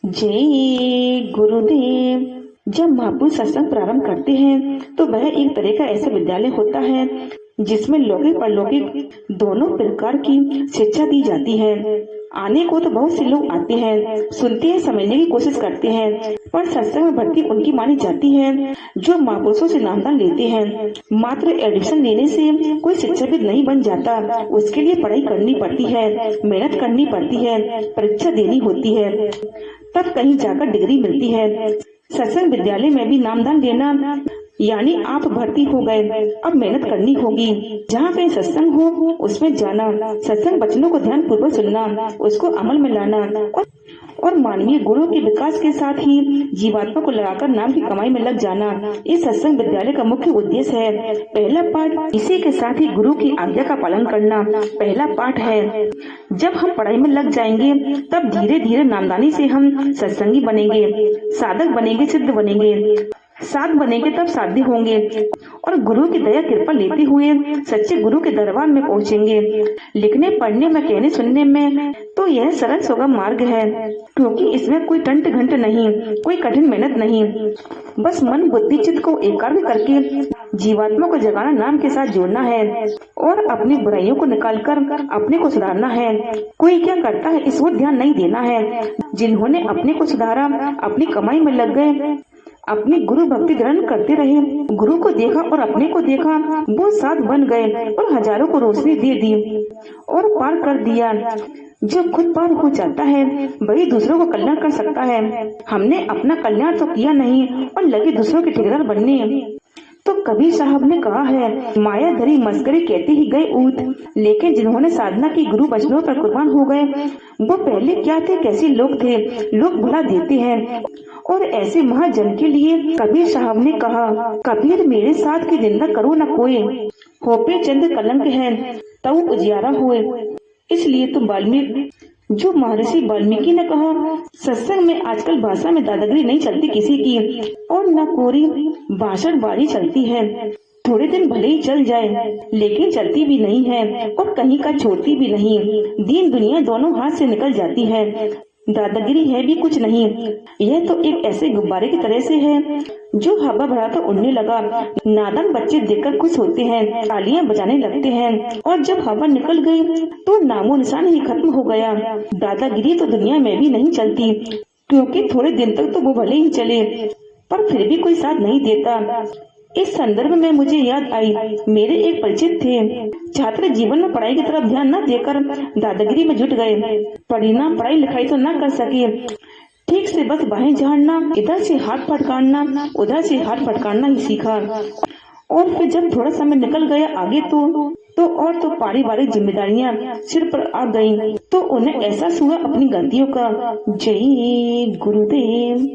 जय गुरुदेव। जब महापुरुष सत्संग प्रारंभ करते हैं तो वह एक तरह का ऐसा विद्यालय होता है जिसमें लौकिक परलौकिक दोनों प्रकार की शिक्षा दी जाती है। आने को तो बहुत से लोग आते हैं, सुनते हैं, समझने की कोशिश करते हैं, पर सत्संग में भर्ती उनकी मानी जाती है जो महापुरुषों से नामदान लेते हैं। मात्र एडमिशन लेने से कोई शिक्षाविद नहीं बन जाता, उसके लिए पढ़ाई करनी पड़ती है, मेहनत करनी पड़ती है, परीक्षा देनी होती है, तब कहीं जाकर डिग्री मिलती है। सत्संग विद्यालय में भी नामदान लेना यानी आप भर्ती हो गए, अब मेहनत करनी होगी। जहाँ कहीं सत्संग हो उसमें जाना, सत्संग वचनों को ध्यान पूर्वक सुनना, उसको अमल में लाना और मानवीय गुणों के विकास के साथ ही जीवात्मा को लगाकर नाम की कमाई में लग जाना, इस सत्संग विद्यालय का मुख्य उद्देश्य है। पहला पाठ इसी के साथ ही गुरु की आज्ञा का पालन करना पहला पाठ है। जब हम पढ़ाई में लग जाएंगे तब धीरे धीरे नामदानी से हम सत्संगी बनेंगे, साधक बनेंगे, सिद्ध बनेंगे, साध बनेंगे, तब साध्य होंगे और गुरु की दया कृपा लेते हुए सच्चे गुरु के दरबार में पहुंचेंगे। लिखने पढ़ने में, कहने सुनने में तो यह सरल सुगम मार्ग है, क्योंकि इसमें कोई टंट घंट नहीं, कोई कठिन मेहनत नहीं। बस मन बुद्धि चित्त को एकाग्र करके जीवात्मा को जगाना, नाम के साथ जोड़ना है और अपनी बुराइयों को निकालकर अपने को सुधारना है। कोई क्या करता है इस ओर ध्यान नहीं देना है। जिन्होंने अपने को सुधारा, अपनी कमाई में लग गए, अपनी गुरु भक्ति ग्रहण करते रहे, गुरु को देखा और अपने को देखा, वो साध बन गए और हजारों को रोशनी दे दी और पार कर दिया। जो खुद पार हो जाता है वही दूसरों को कल्याण कर सकता है। हमने अपना कल्याण तो किया नहीं और लगे दूसरों के ठेकेदार बनने। तो कबीर साहब ने कहा है, माया धरी मस्करी कहते ही गए ऊत, लेकिन जिन्होंने साधना की गुरु वचनों पर कुर्बान हो गए वो पहले क्या थे, कैसे लोग थे। लोग भला देते हैं और ऐसे महाजन के लिए कबीर साहब ने कहा, कबीर मेरे साथ की निंदा करो न कोई, होपे चंद कलंक है तऊ उजियारा हुए। इसलिए तो वाल्मीकि, जो महर्षि वाल्मीकि ने कहा, सत्संग में आजकल भाषा में दादागिरी नहीं चलती किसी की और न कोरी भाषणबाजी चलती है। थोड़े दिन भले ही चल जाए लेकिन चलती भी नहीं है और कहीं का छोड़ती भी नहीं। दीन दुनिया दोनों हाथ से निकल जाती है, दादागिरी है भी कुछ नहीं। यह तो एक ऐसे गुब्बारे की तरह से है जो हवा भरा तो उड़ने लगा। नादान बच्चे देखकर खुश होते हैं, तालियां बजाने लगते हैं और जब हवा निकल गई तो नामो निशान ही खत्म हो गया। दादागिरी तो दुनिया में भी नहीं चलती, क्योंकि थोड़े दिन तक तो वो भले ही चले पर फिर भी कोई साथ नहीं देता। इस संदर्भ में मुझे याद आई, मेरे एक परिचित थे, छात्र जीवन में पढ़ाई की तरफ ध्यान न देकर दादागिरी में जुट गए। पढ़ाई लिखाई तो न कर सके, ठीक से बस बाहें झाड़ना, इधर से हाथ फटकारना, उधर से हाथ फटकारना ही सीखा। और फिर जब थोड़ा समय निकल गया आगे तो पारिवारिक जिम्मेदारियां सिर पर आ गईं, तो उन्हें एहसास हुआ अपनी गलतियों का। जय गुरुदेव।